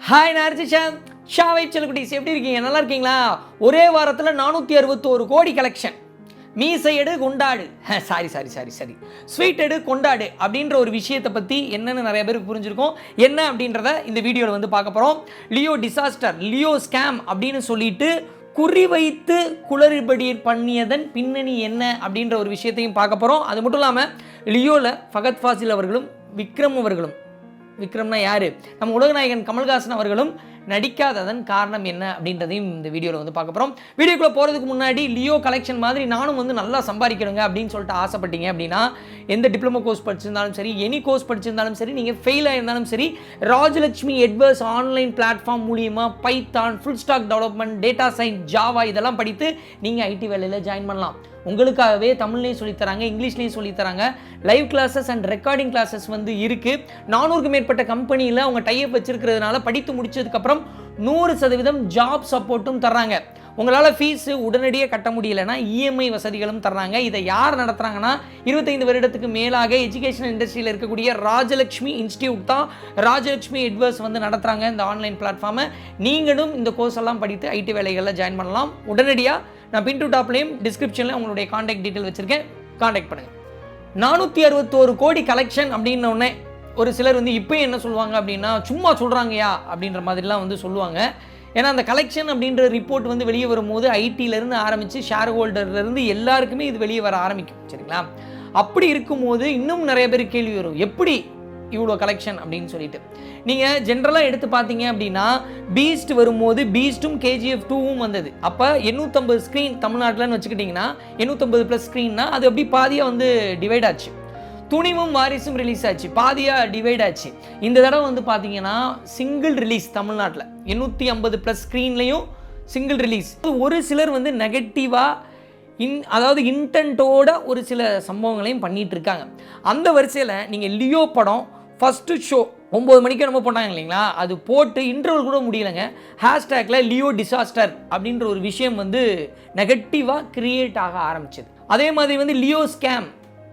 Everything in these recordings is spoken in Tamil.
ஹாய் RJ Sha Family எப்படி இருக்கீங்க? நல்லா இருக்கீங்களா? ஒரே வாரத்தில் 461 கோடி கலெக்ஷன். மீசை எடு கொண்டாடு, சாரி ஸ்வீட் எடு கொண்டாடு அப்படின்ற ஒரு விஷயத்தை பற்றி என்னென்னு நிறைய பேருக்கு புரிஞ்சிருக்கும். என்ன அப்படின்றத இந்த வீடியோவில் வந்து பார்க்க போகிறோம். லியோ டிசாஸ்டர், லியோ ஸ்கேம் அப்படின்னு சொல்லிட்டு குறிவைத்து குளறுபடி பண்ணியதன் பின்னணி என்ன அப்படின்ற ஒரு விஷயத்தையும் பார்க்க போகிறோம். அது மட்டும் இல்லாமல் லியோவில் ஃபஹத் ஃபாசில் அவர்களும் விக்ரம்னா யார், நம்ம உலகநாயகன் கமல்ஹாசன் அவர்களும் நடிக்காததன் காரணம் என்ன அப்படின்றதையும் இந்த வீடியோவில் வந்து பார்க்க போகிறோம். வீடியோக்குள்ளே போகிறதுக்கு முன்னாடி லியோ கலெக்ஷன் மாதிரி நானும் வந்து நல்லா சம்பாதிக்கணுங்க அப்படின்னு சொல்லிட்டு ஆசைப்பட்டீங்க அப்படின்னா எந்த டிப்ளமோ கோர்ஸ் படிச்சிருந்தாலும் சரி, எனி கோர்ஸ் படிச்சிருந்தாலும் சரி, நீங்கள் ஃபெயில் ஆயிருந்தாலும் சரி, ராஜலட்சுமி எட்வர்ஸ் ஆன்லைன் பிளாட்ஃபார்ம் மூலியமாக Python, full stock development, data science, Java இதெல்லாம் படித்து நீங்கள் ஐடி வேலையில் ஜாயின் பண்ணலாம். உங்களுக்காகவே தமிழ்லேயும் சொல்லித்தராங்க, இங்கிலீஷ்லேயும் சொல்லித்தராங்க. Live classes and recording classes வந்து இருக்குது. 400க்கும் மேற்பட்ட கம்பெனியில் அவங்க டைப் வச்சிருக்கிறதுனால படித்து முடிச்சதுக்கப்புறம் 100% ஜாப் சப்போர்ட்டும் தர்றாங்க. உங்களால் ஃபீஸு உடனடியாக கட்ட முடியலைன்னா இஎம்ஐ வசதிகளும் தர்றாங்க. இதை யார் நடத்துகிறாங்கன்னா 25 வருடத்துக்கு மேலாக எஜுகேஷன் இண்டஸ்ட்ரியில் இருக்கக்கூடிய ராஜலட்சுமி இன்ஸ்டியூட் தான் ராஜலட்சுமி எட்வர்ஸ் வந்து நடத்துகிறாங்க இந்த ஆன்லைன் பிளாட்ஃபார்மை. நீங்களும் இந்த கோர்ஸ் எல்லாம் படித்து ஐடி வேலைகளில் ஜாயின் பண்ணலாம். உடனடியாக நான் பின் டு டாப்லேயும் டிஸ்கிரிப்ஷனில் உங்களுடைய காண்டாக்ட் டீட்டெயில் வச்சுருக்கேன், காண்டாக்ட் பண்ணுங்கள். 461 கோடி கலெக்ஷன் அப்படின்னோடனே ஒரு சிலர் வந்து இப்போ என்ன சொல்லுவாங்க அப்படின்னா, சும்மா சொல்கிறாங்கயா அப்படின்ற மாதிரிலாம் வந்து சொல்லுவாங்க. ஏன்னா அந்த கலெக்ஷன் அப்படின்ற ரிப்போர்ட் வந்து வெளியே வரும்போது ஐடியிலேருந்து ஆரம்பித்து ஷேர் ஹோல்டர்லேருந்து எல்லாருக்குமே இது வெளியே வர ஆரம்பிக்கும், சரிங்களா? அப்படி இருக்கும்போது இன்னும் நிறைய பேர் கேள்வி வரும், எப்படி இவ்வளோ கலெக்ஷன் அப்படின்னு சொல்லிட்டு. நீங்கள் ஜென்ரலாக எடுத்து பார்த்தீங்க அப்படின்னா பீஸ்ட் வரும்போது பீஸ்ட்டும் KGF 2வும் வந்தது. அப்போ 850 ஸ்க்ரீன் தமிழ்நாட்டில்னு வச்சுக்கிட்டிங்கன்னா 850+ ஸ்க்ரீன்னா அது அப்படி பாதியாக வந்து டிவைட் ஆச்சு. துணிவும் வாரிசும் ரிலீஸ் ஆச்சு, பாதியாக டிவைட் ஆச்சு. இந்த தடவை வந்து பார்த்தீங்கன்னா சிங்கிள் ரிலீஸ் தமிழ்நாட்டில் 850+ ஸ்க்ரீன்லேயும் சிங்கிள் ரிலீஸ். ஒரு சிலர் வந்து நெகட்டிவாக அதாவது இன்டென்ட்டோட ஒரு சில சம்பவங்களையும் பண்ணிகிட்டு இருக்காங்க. அந்த வரிசையில் நீங்கள் லியோ படம் ஃபஸ்ட்டு ஷோ 9 மணிக்கு நம்ம போட்டாங்க இல்லைங்களா, அது போட்டு இன்டர்வல் கூட முடியலைங்க. ஹேஷ்டேக்கில் லியோ டிசாஸ்டர் அப்படின்ற ஒரு விஷயம் வந்து நெகட்டிவாக கிரியேட் ஆக ஆரம்பிச்சது. அதே மாதிரி வந்து லியோ ஸ்கேம்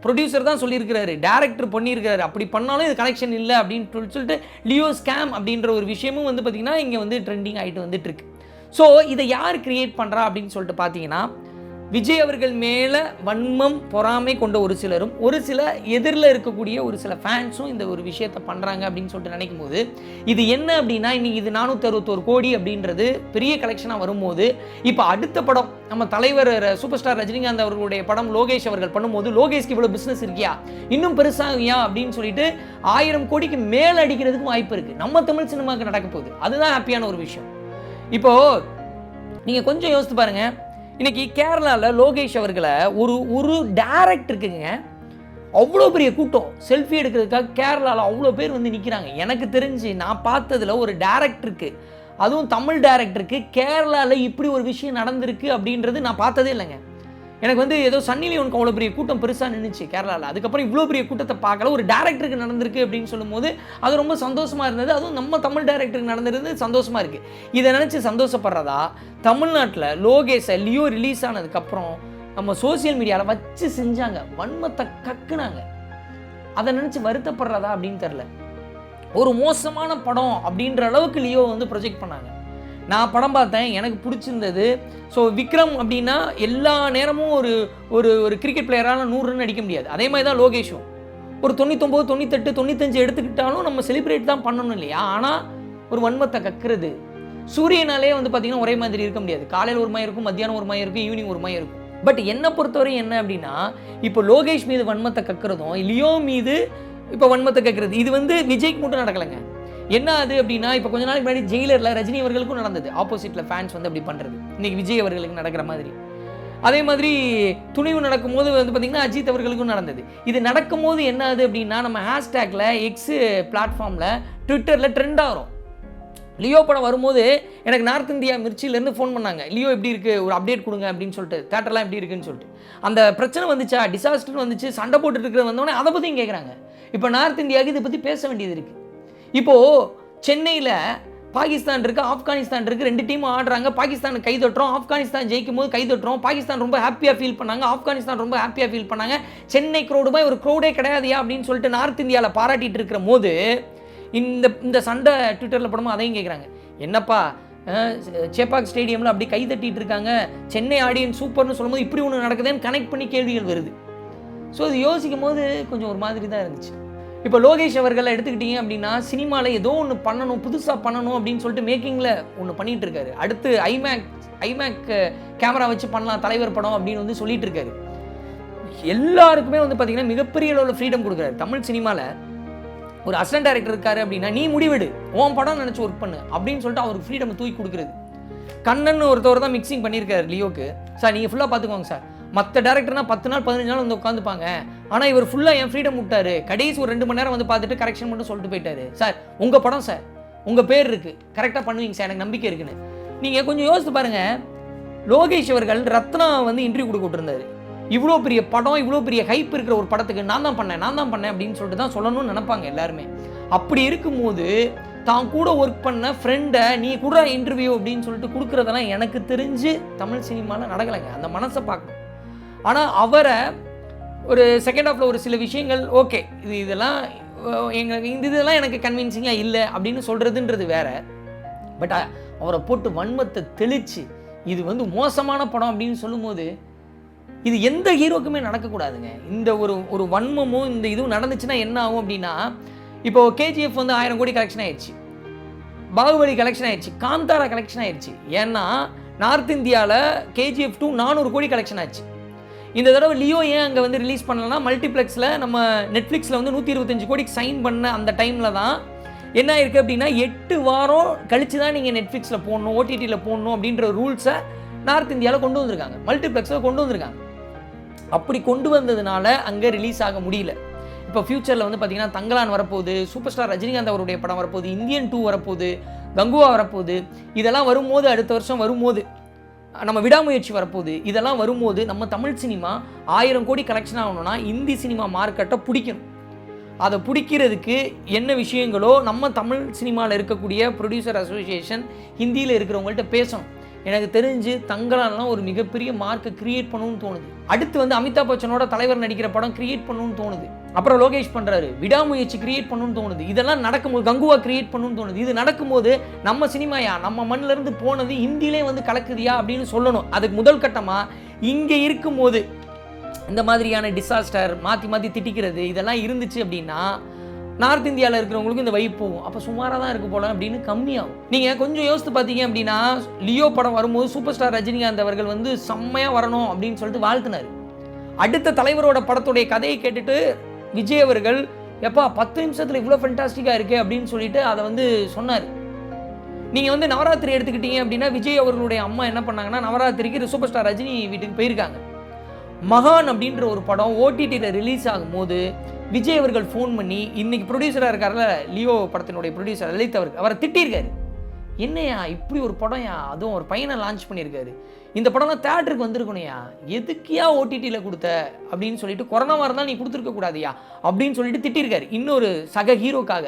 ப்ரொடியூசர் தான் சொல்லியிருக்கிறாரு, டேரக்டர் பண்ணியிருக்கிறாரு, அப்படி பண்ணாலும் இது கனெக்ஷன் இல்லை அப்படின்னு சொல்லிட்டு லியோ ஸ்கேம் அப்படின்ற ஒரு விஷயமும் வந்து பார்த்திங்கன்னா இங்கே வந்து ட்ரெண்டிங் ஆகிட்டு வந்துட்டு இருக்கு. ஸோ இதை யார் கிரியேட் பண்ணுறா அப்படின்னு சொல்லிட்டு பார்த்தீங்கன்னா, விஜய் அவர்கள் மேலே வன்மம் பொறாமை கொண்ட ஒரு சிலரும், ஒரு சில எதிரில் இருக்கக்கூடிய ஒரு சில ஃபேன்ஸும் இந்த ஒரு விஷயத்தை பண்ணுறாங்க அப்படின்னு சொல்லிட்டு நினைக்கும் போது, இது என்ன அப்படின்னா, இன்றைக்கி இது 461 கோடி அப்படின்றது பெரிய கலெக்ஷனாக வரும்போது, இப்போ அடுத்த படம் நம்ம தலைவர் சூப்பர் ஸ்டார் ரஜினிகாந்த் அவர்களுடைய படம் லோகேஷ் அவர்கள் பண்ணும்போது, லோகேஷ்க்கு இவ்வளோ பிஸ்னஸ் இருக்கியா, இன்னும் பெருசாகியா அப்படின்னு சொல்லிட்டு 1000 கோடிக்கு மேலே அடிக்கிறதுக்கும் வாய்ப்பு இருக்குது. நம்ம தமிழ் சினிமாவுக்கு நடக்க போகுது, அதுதான் ஹாப்பியான ஒரு விஷயம். இப்போது நீங்கள் கொஞ்சம் யோசித்து பாருங்கள், இன்றைக்கி கேரளாவில் லோகேஷ் அவர்களை ஒரு டேரக்டருக்குங்க அவ்வளோ பெரிய கூட்டம் செல்ஃபி எடுக்கிறதுக்காக கேரளாவில் அவ்வளோ பேர் வந்து நிற்கிறாங்க. எனக்கு தெரிஞ்சு நான் பார்த்ததில் ஒரு டேரக்டருக்கு, அதுவும் தமிழ் டேரக்டருக்கு கேரளாவில் இப்படி ஒரு விஷயம் நடந்திருக்கு அப்படின்றது நான் பார்த்ததே இல்லைங்க. எனக்கு வந்து ஏதோ சன்னி லியோனுக்கு அவ்வளோ பெரிய கூட்டம் பெருசாக நின்றுச்சு கேரளாவில், அதுக்கப்புறம் இவ்வளோ பெரிய கூட்டத்தை பார்க்கல. ஒரு டேரக்டருக்கு நடந்திருக்கு அப்படின்னு சொல்லும்போது அது ரொம்ப சந்தோஷமாக இருந்தது. அதுவும் நம்ம தமிழ் டேரக்டருக்கு நடந்திருந்தது சந்தோஷமாக இருக்குது. இதை நினச்சி சந்தோஷப்படுறதா, தமிழ்நாட்டில் லோகேஷை லியோ ரிலீஸ் ஆனதுக்கப்புறம் நம்ம சோசியல் மீடியாவில் வச்சு செஞ்சாங்க, வன்மத்தை கக்குனாங்க, அதை நினச்சி வருத்தப்படுறதா அப்படின்னு தெரில. ஒரு மோசமான படம் அப்படின்ற அளவுக்கு லியோ வந்து ப்ரொஜெக்ட் பண்ணாங்க. நான் படம் பார்த்தேன், எனக்கு பிடிச்சிருந்தது. ஸோ விக்ரம் அப்படின்னா எல்லா நேரமும் ஒரு கிரிக்கெட் பிளேயரால் 100 ரன் அடிக்க முடியாது. அதே மாதிரி தான் லோகேஷும் ஒரு 99, 98, 95 எடுத்துக்கிட்டாலும் நம்ம செலிப்ரேட் தான் பண்ணணும் இல்லையா? ஆனால் ஒரு வன்மத்தை கக்குறது, சூரியனாலே வந்து பார்த்திங்கன்னா ஒரே மாதிரி இருக்க முடியாது. காலையில் ஒரு மாதிரி இருக்கும், மத்தியானம் ஒரு மாதிரி இருக்கும், ஈவினிங் ஒரு மாதிரி இருக்கும். பட் என்னை பொறுத்தவரை என்ன அப்படின்னா, இப்போ லோகேஷ் மீது வன்மத்தை கக்குறதும் லியோ மீது இப்போ வன்மத்தை கக்குறது, இது வந்து விஜய்க்கு மட்டும் நடக்கலைங்க. என்ன அது அப்படின்னா, இப்போ கொஞ்ச நாளைக்கு முன்னாடி ஜெயிலரில் ரஜினி அவர்களுக்கும் நடந்தது. ஆப்போசிட்டில் ஃபேன்ஸ் வந்து அப்படி பண்ணுறது இன்றைக்கி விஜய் அவர்களுக்கு நடக்கிற மாதிரி. அதே மாதிரி துணிவு நடக்கும்போது வந்து பார்த்திங்கன்னா அஜித் அவர்களுக்கும் நடந்தது. இது நடக்கும்போது என்ன ஆகுது அப்படின்னா, நம்ம ஹேஷ்டேக்கில் எக்ஸ் பிளாட்ஃபார்மில் ட்விட்டரில் ட்ரெண்ட் ஆகிறோம். லியோ படம் வரும்போது எனக்கு நார்த் இந்தியா மிர்ச்சியிலேருந்து ஃபோன் பண்ணாங்க, லியோ எப்படி இருக்குது, ஒரு அப்டேட் கொடுங்க அப்படின்னு சொல்லிட்டு, தேட்டர்லாம் எப்படி இருக்குன்னு சொல்லிட்டு. அந்த பிரச்சனை வந்துச்சா, டிசாஸ்டர் வந்துச்சு, சண்டை போட்டுட்டு இருக்கிறது வந்தோடனே அதை பற்றியும் கேட்குறாங்க. இப்போ நார்த் இந்தியாவுக்கு இதை பற்றி பேச வேண்டியது இருக்குது. இப்போது சென்னையில் பாகிஸ்தான் இருக்குது, ஆப்கானிஸ்தான் இருக்குது, 2 டீமும் ஆடுறாங்க. பாகிஸ்தானுக்கு கை தட்டுறோம், ஆப்கானிஸ்தான் ஜெயிக்கும் போது கை தட்டுறோம். பாகிஸ்தான் ரொம்ப ஹாப்பியாக ஃபீல் பண்ணாங்க, ஆப்கானிஸ்தான் ரொம்ப ஹாப்பியாக ஃபீல் பண்ணாங்க. சென்னை க்ரௌடு போய் ஒரு க்ரௌடே கிடையாதுயா அப்படின்னு சொல்லிட்டு நார்த் இந்தியாவில் பாராட்டிகிட்டு இருக்கிற போது இந்த இந்த சண்டை ட்விட்டரில் போடும்போது அதையும் கேட்குறாங்க, என்னப்பா சேப்பாக் ஸ்டேடியமில் அப்படி கை தட்டிட்டு இருக்காங்க, சென்னை ஆடியன்ஸ் சூப்பர்னு சொல்லும்போது இப்படி ஒன்று நடக்குதுன்னு கனெக்ட் பண்ணி கேள்விகள் வருது. ஸோ இது யோசிக்கும் போது கொஞ்சம் ஒரு மாதிரி தான் இருந்துச்சு. இப்போ லோகேஷ் அவர்களை எடுத்துக்கிட்டீங்க அப்படின்னா சினிமாவில் ஏதோ ஒன்று பண்ணணும், புதுசாக பண்ணணும் அப்படின்னு சொல்லிட்டு மேக்கிங்கில் ஒன்று பண்ணிகிட்டு இருக்காரு. அடுத்து ஐமேக் கேமரா வச்சு பண்ணலாம் தலைவர் படம் அப்படின்னு வந்து சொல்லிட்டு இருக்காரு. எல்லாருக்குமே வந்து பார்த்தீங்கன்னா மிகப்பெரிய அளவில் ஃப்ரீடம் கொடுக்குறாரு. தமிழ் சினிமாவில் ஒரு அசிஸ்டன்ட் டைரக்டர் இருக்காரு அப்படின்னா நீ முடிவெடு, உன் படம் நினச்சி ஒர்க் பண்ணு அப்படின்னு சொல்லிட்டு அவருக்கு ஃப்ரீடம் தூக்கி கொடுக்குறது. கண்ணன் ஒருத்தவர் தான் மிக்சிங் பண்ணியிருக்காரு லியோக்கு. சார் நீங்கள் ஃபுல்லாக பார்த்துக்கோங்க சார், மற்ற டேரக்டர்னா 10 நாள் 15 நாள் வந்து உட்காந்துப்பாங்க, ஆனால் இவர் ஃபுல்லாக என் ஃப்ரீடம் விட்டாரு. கடைசி ஒரு 2 மணி நேரம் வந்து பார்த்துட்டு கரெக்ஷன் மட்டும் சொல்லிட்டு போயிட்டாரு. சார் உங்கள் படம் சார், உங்கள் பேர் இருக்குது, கரெக்டாக பண்ணுவீங்க சார், எனக்கு நம்பிக்கை இருக்குன்னு. நீங்கள் கொஞ்சம் யோசித்து பாருங்கள், லோகேஷ் அவர்கள் ரத்னா வந்து இன்டர்வியூ கொடுக்க விட்டுருந்தாரு. இவ்வளோ பெரிய படம், இவ்வளோ பெரிய ஹைப் இருக்கிற ஒரு படத்துக்கு நான் தான் பண்ணேன் அப்படின்னு சொல்லிட்டு தான் சொல்லணும்னு நினைப்பாங்க எல்லாருமே. அப்படி இருக்கும்போது தான் கூட ஒர்க் பண்ண ஃப்ரெண்டை நீ கூட இன்டர்வியூ அப்படின்னு சொல்லிட்டு கொடுக்குறதெல்லாம் எனக்கு தெரிஞ்சு தமிழ் சினிமாவில் நடக்கலைங்க. அந்த மனசை பார்க்கணும். ஆனால் அவரை ஒரு செகண்ட் ஹாஃபில் ஒரு சில விஷயங்கள் ஓகே இதெல்லாம் இதெல்லாம் எனக்கு கன்வின்சிங்காக இல்லை அப்படின்னு சொல்கிறதுன்றது வேற. பட் அவரை போட்டு வன்மத்தை தெளித்து இது வந்து மோசமான படம் அப்படின்னு சொல்லும்போது இது எந்த ஹீரோக்குமே நடக்கக்கூடாதுங்க. இந்த ஒரு வன்மமும் இந்த இதுவும் நடந்துச்சுன்னா என்ன ஆகும் அப்படின்னா, இப்போ கேஜிஎஃப் வந்து 1000 கோடி கலெக்ஷன் ஆயிடுச்சு, பாகுபலி கலெக்ஷன் ஆயிடுச்சு, காந்தாரா கலெக்ஷன் ஆயிடுச்சு. ஏன்னா நார்த் இந்தியாவில் கேஜிஎஃப் 2 400 கோடி கலெக்ஷன் ஆச்சு. இந்த தடவை லியோ ஏன் அங்கே வந்து ரிலீஸ் பண்ணலன்னா, மல்டிப்ளெக்ஸில் நம்ம நெட்ஃப்ளிக்ஸில் வந்து 125 கோடிக்கு சைன் பண்ண அந்த டைமில் தான் என்ன இருக்குது அப்படின்னா 8 வாரம் கழிச்சு தான் நீங்கள் நெட்ஃப்ளிக்ஸில் போடணும், ஓடிடியில் போடணும் அப்படின்ற ரூல்ஸை நார்த் இந்தியாவில் கொண்டு வந்திருக்காங்க, மல்டிப்ளெக்ஸில் கொண்டு வந்திருக்காங்க. அப்படி கொண்டு வந்ததுனால அங்கே ரிலீஸ் ஆக முடியல. இப்போ ஃபியூச்சரில் வந்து பார்த்தீங்கன்னா தங்கலான் வரப்போகுது, சூப்பர் ஸ்டார் ரஜினிகாந்த் அவருடைய படம் வரப்போகுது, இந்தியன் 2 வரப்போகுது, கங்குவா வரப்போகுது. இதெல்லாம் வரும்போது அடுத்த வருஷம் வரும்போது நம்ம விடாமுயற்சி வரப்போகுது. இதெல்லாம் வரும்போது நம்ம தமிழ் சினிமா 1000 கோடி கலெக்ஷன் ஆகணும்னா இந்தி சினிமா மார்க்கெட்டை பிடிக்கணும். அதை பிடிக்கிறதுக்கு என்ன விஷயங்களோ நம்ம தமிழ் சினிமாவில் இருக்கக்கூடிய ப்ரொடியூசர் அசோசியேஷன் ஹிந்தியில் இருக்கிறவங்கள்ட்ட பேசணும். எனக்கு தெரிஞ்சு தங்கலான்லாம் ஒரு மிகப்பெரிய மார்க்கை கிரியேட் பண்ணணும்னு தோணுது. அடுத்து வந்து அமிதாப் பச்சனோட தலைவர் நடிக்கிற படம் கிரியேட் பண்ணணும்னு தோணுது. அப்புறம் லோகேஷ் பண்ணுறாரு, விடாமுயற்சி கிரியேட் பண்ணணும்னு தோணுது. இதெல்லாம் நடக்கும்போது கங்குவா கிரியேட் பண்ணணும்னு தோணுது. இது நடக்கும்போது நம்ம சினிமாயா நம்ம மண்ணிலேருந்து போனது ஹிந்திலே வந்து கலக்குதியா அப்படின்னு சொல்லணும். அதுக்கு முதல் கட்டமாக இங்கே இருக்கும்போது இந்த மாதிரியான டிசாஸ்டர் மாற்றி மாற்றி திட்டிக்கிறது இதெல்லாம் இருந்துச்சு அப்படின்னா நார்த் இந்தியாவில் இருக்கிறவங்களுக்கு இந்த வைப் போகும். அப்போ சுமாராக தான் இருக்க போல அப்படின்னு கம்மியாகும். நீங்கள் கொஞ்சம் யோசித்து பார்த்தீங்க அப்படின்னா லியோ படம் வரும்போது சூப்பர் ஸ்டார் ரஜினிகாந்த் அவர்கள் வந்து செம்மையாக வரணும் அப்படின்னு சொல்லிட்டு வாழ்த்தினார். அடுத்த தலைவரோட படத்துடைய கதையை கேட்டுட்டு விஜய் அவர்கள் எப்பா 10 நிமிஷத்தில் இவ்வளோ ஃபென்டாஸ்டிக்காக இருக்குது அப்படின்னு சொல்லிட்டு அதை வந்து சொன்னார். நீங்கள் வந்து நவராத்திரி எடுத்துக்கிட்டீங்க அப்படின்னா விஜய் அவர்களுடைய அம்மா என்ன பண்ணாங்கன்னா நவராத்திரிக்கு சூப்பர் ஸ்டார் ரஜினி வீட்டுக்கு போயிருக்காங்க. மகான் அப்படின்ற ஒரு படம் ஓடிடியில் ரிலீஸ் ஆகும்போது விஜய் அவர்கள் ஃபோன் பண்ணி இன்னைக்கு ப்ரொடியூசராக இருக்கார்ல லியோ படத்தினுடைய ப்ரொடியூசர் லலித் அவருக்கு அவரை திட்டிருக்காரு. என்னையா இப்படி ஒரு படம்யா, அதுவும் ஒரு பையனை லான்ச் பண்ணியிருக்காரு, இந்த படம்லாம் தேட்டருக்கு வந்திருக்கணையா, எதுக்கியா ஓடிடியில் கொடுத்த அப்படின்னு சொல்லிட்டு கொரோனாவாக இருந்தால் நீ கொடுத்துருக்க கூடாதியா அப்படின்னு சொல்லிட்டு திட்டிருக்காரு இன்னொரு சக ஹீரோக்காக.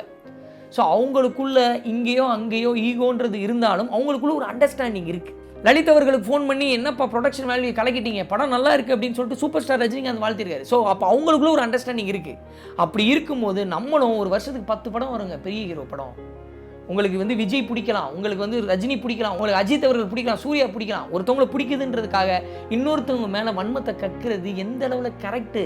ஸோ அவங்களுக்குள்ள இங்கேயோ அங்கேயோ ஈகோன்றது இருந்தாலும் அவங்களுக்குள்ள ஒரு அண்டர்ஸ்டாண்டிங் இருக்குது. லலித் அவர்களுக்கு ஃபோன் பண்ணி என்னப்பா ப்ரொடக்ஷன் வேல்யூ கலக்கிட்டீங்க, படம் நல்லா இருக்குது அப்படின்னு சொல்லிட்டு சூப்பர் ஸ்டார் ரஜினிகாந்த் வாழ்த்திருக்காரு. ஸோ அப்போ அவங்களுக்குள்ள ஒரு அண்டர்ஸ்டாண்டிங் இருக்குது. அப்படி இருக்கும்போது நம்மளும் ஒரு வருஷத்துக்கு 10 படம் வருங்க பெரிய ஹீரோ படம். உங்களுக்கு வந்து விஜய் பிடிக்கலாம், உங்களுக்கு வந்து ரஜினி பிடிக்கலாம், உங்களுக்கு அஜித் அவர்கள் பிடிக்கலாம், சூர்யா பிடிக்கலாம். ஒருத்தவங்களை பிடிக்குதுன்றதுக்காக இன்னொருத்தவங்க மேலே வன்மத்தை கற்கிறது எந்த அளவில் கரெக்டு?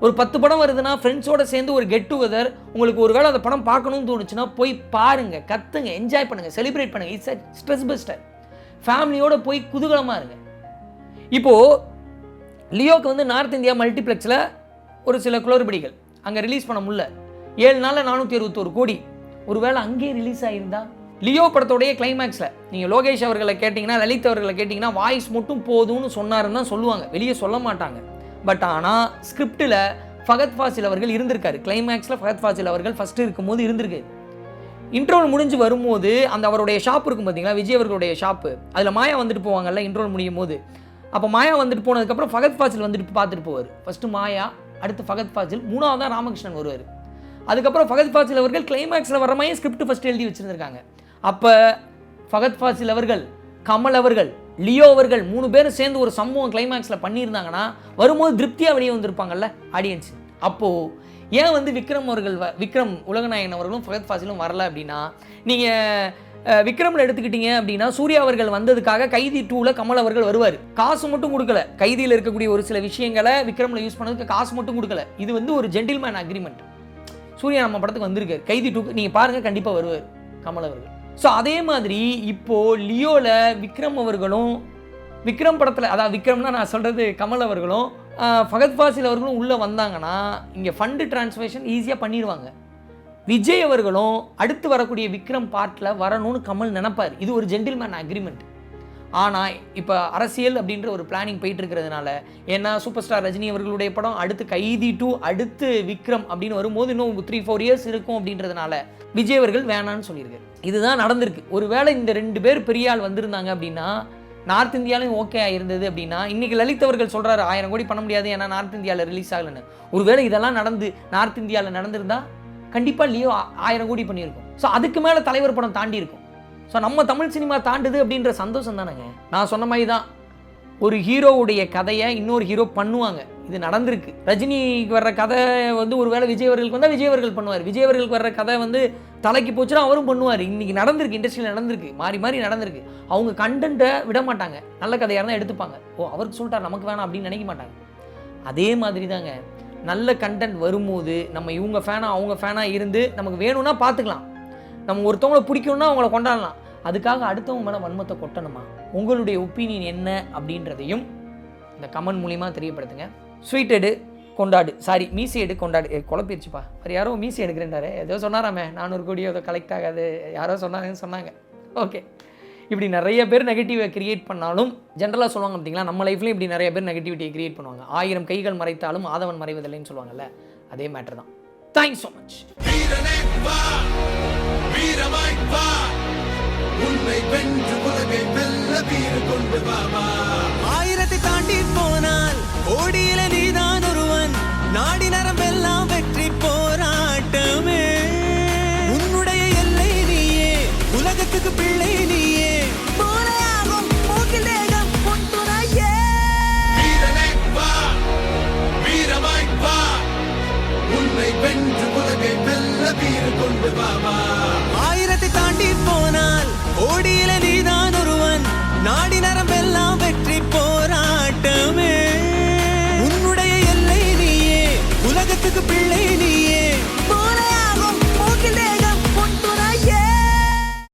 ஒரு 10 படம் வருதுன்னா ஃப்ரெண்ட்ஸோடு சேர்ந்து ஒரு கெட் டுகெதர், உங்களுக்கு ஒரு வேளை அந்த படம் பார்க்கணும்னு தோணுச்சுன்னா போய் பாருங்கள், கற்றுங்க, என்ஜாய் பண்ணுங்கள், செலிப்ரேட் பண்ணுங்கள். It's a stress buster. ஃபேமிலியோடு போய் குதூகலமாக இருங்க. இப்போது லியோக்கு வந்து நார்த் இந்தியா மல்டிப்ளெக்ஸில் ஒரு சில குளறுபடிகள் அங்கே ரிலீஸ் பண்ண முடியல. 7 நாளில் 461 கோடி. ஒருவேளை அங்கேயே ரிலீஸ் ஆகியிருந்தா லியோ படத்தோடைய கிளைமேக்ஸில் நீங்கள் லோகேஷ் அவர்களை கேட்டிங்கன்னா லலித் அவர்களை கேட்டிங்கன்னா வாய்ஸ் மட்டும் போதும்னு சொன்னாருன்னு தான் சொல்லுவாங்க, வெளியே சொல்ல மாட்டாங்க. பட் ஆனால் ஸ்கிரிப்டில் ஃபஹத் ஃபாசில் அவர்கள் இருந்திருக்காரு. கிளைமேக்ஸில் ஃபஹத் ஃபாசில் அவர்கள் ஃபஸ்ட்டு இருக்கும்போது இருந்திருக்காரு. இன்ட்ரோல் முடிஞ்சு வரும்போது அந்த அவருடைய ஷாப் இருக்கும் பார்த்தீங்களா, விஜய் அவர்களுடைய ஷாப்பு, அதில் மாயா வந்துட்டு போவாங்கல்ல இன்ட்ரோல் முடியும் போது. அப்போ மாயா வந்துட்டு போனதுக்கப்புறம் ஃபஹத் ஃபாசில் வந்துட்டு பார்த்துட்டு போவார். ஃபஸ்ட்டு மாயா, அடுத்து ஃபஹத் ஃபாசில், 3ஆவதாக ராமகிருஷ்ணன் வருவார். அதுக்கப்புறம் ஃபஹத் ஃபாசில் அவர்கள் கிளைமேக்ஸில் வர மாதிரி ஸ்கிரிப்ட் ஃபஸ்ட்டு எழுதி வச்சுருந்துருக்காங்க. அப்போ ஃபஹத் ஃபாசில் அவர்கள், கமல் அவர்கள், லியோ அவர்கள் 3 பேரும் சேர்ந்து ஒரு சம்பவம் கிளைமேக்ஸில் பண்ணியிருந்தாங்கன்னா வரும்போது திருப்தியாக வெளியே வந்திருப்பாங்கல்ல ஆடியன்ஸ். அப்போது ஏன் வந்து விக்ரம் உலகநாயகன் அவர்களும் ஃபஹத் ஃபாசிலும் வரல அப்படின்னா, நீங்கள் விக்ரமில் எடுத்துக்கிட்டீங்க அப்படின்னா சூர்யா அவர்கள் வந்ததுக்காக கைதி 2ல் கமல் அவர்கள் வருவார். காசு மட்டும் கொடுக்கல, கைதியில் இருக்கக்கூடிய ஒரு சில விஷயங்களை விக்ரமில் யூஸ் பண்ணதுக்கு காசு மட்டும் கொடுக்கல. இது வந்து ஒரு ஜென்டில்மேன் அக்ரிமெண்ட். சூர்யா நம்ம படத்துக்கு வந்திருக்காரு, கைதி 2க்கு நீங்கள் பாருங்கள், கண்டிப்பாக வருவார் கமல் அவர்கள். ஸோ அதே மாதிரி இப்போது லியோவில் விக்ரம் அவர்களும் விக்ரம் படத்தில், அதாவது விக்ரம்னா நான் சொல்கிறது கமல் அவர்களும் ஃபஹத் ஃபாசில் அவர்களும் உள்ளே வந்தாங்கன்னா இங்கே ஃபண்டு டிரான்ஸ்ஃபர்ஷன் ஈஸியாக பண்ணிடுவாங்க. விஜய் அவர்களும் அடுத்து வரக்கூடிய விக்ரம் பார்ட்டில் வரணும்னு கமல் நினைப்பார். இது ஒரு ஜென்டில்மேன் அக்ரிமெண்ட். ஆனால் இப்போ அரசியல் அப்படின்ற ஒரு பிளானிங் போயிட்டு இருக்கிறதுனால, ஏன்னா சூப்பர் ஸ்டார் ரஜினி அவர்களுடைய படம் அடுத்து கைதி 2 அடுத்து விக்ரம் அப்படின்னு வரும்போது இன்னும் 3-4 இயர்ஸ் இருக்கும் அப்படின்றதுனால விஜய் அவர்கள் வேணான்னு சொல்லியிருக்கு. இதுதான் நடந்திருக்கு. ஒருவேளை இந்த 2 பேர் பெரிய ஆள் வந்திருந்தாங்க அப்படின்னா, நார்த் இந்தியாவிலும் ஓகே ஆயிருந்தது அப்படின்னா, இன்றைக்கி லலித் அவர்கள் சொல்கிறாரு 1000 கோடி பண்ண முடியாது ஏன்னா நார்த் இந்தியாவில் ரிலீஸ் ஆகலைன்னு. ஒருவேளை இதெல்லாம் நடந்து நார்த் இந்தியாவில் நடந்திருந்தா கண்டிப்பாக லியோ 1000 கோடி பண்ணியிருக்கும். ஸோ அதுக்கு மேலே தலைவர் படம் தாண்டி இருக்கும். ஸோ நம்ம தமிழ் சினிமா தாண்டுது அப்படின்ற சந்தோஷம் தானேங்க. நான் சொன்ன மாதிரி தான், ஒரு ஹீரோவுடைய கதையை இன்னொரு ஹீரோ பண்ணுவாங்க. இது நடந்திருக்கு. ரஜினிக்கு வர்ற கதை வந்து ஒரு வேளை விஜய் அவர்களுக்கு வந்தால் விஜய் அவர்கள் பண்ணுவார். விஜய் அவர்களுக்கு வர்ற கதை வந்து தலைக்கு போச்சுன்னா அவரும் பண்ணுவார். இன்றைக்கி நடந்திருக்கு, இண்டஸ்ட்ரியில் நடந்திருக்கு, மாறி மாறி நடந்திருக்கு. அவங்க கண்டென்ட்டை விட மாட்டாங்க, நல்ல கதையாக இருந்தால் எடுத்துப்பாங்க. அவருக்கு சொல்லிட்டார் நமக்கு வேணாம் அப்படின்னு நினைக்க மாட்டாங்க. அதே மாதிரி தாங்க, நல்ல கண்டென்ட் வரும்போது நம்ம இவங்க ஃபேனாக அவங்க ஃபேனாக இருந்து நமக்கு வேணும்னா பார்த்துக்கலாம். நம்ம ஒருத்தவங்களை பிடிக்கணும்னா அவங்கள கொண்டாடலாம். அதுக்காக அடுத்தவங்க மேலே வன்மத்தை கொட்டணுமா? உங்களுடைய ஒப்பீனியன் என்ன அப்படின்றதையும் இந்த கமெண்ட் மூலிமா தெரியப்படுத்துங்க. ஸ்வீட் எடு கொண்டாடு, சாரி மீசி எடு கொண்டாடு, குழப்பிடுச்சுப்பா. வேறு யாரோ மீசி எடுக்கிறேன்டாரு, ஏதோ சொன்னாராமே 400 கோடியோ ஏதோ கலெக்ட் ஆகாது, யாரோ சொன்னாங்க. ஓகே, இப்படி நிறைய பேர் நெகட்டிவை கிரியேட் பண்ணாலும் ஜென்ரலாக சொல்லுவாங்க பார்த்தீங்களா, நம்ம லைஃப்லேயும் இப்படி நிறைய பேர் நெகட்டிவிட்டியை கிரியேட் பண்ணுவாங்க. 1000 கைகள் மறைத்தாலும் ஆதவன் மறைவதில்லைன்னு சொல்லுவாங்கல்ல, அதே மேட்டர் தான். Thanks so much. உன்னை வென்று உலகை வெல்ல வீறு கொண்டு வாமா. 1000 தாண்டி போனால் ஓடியில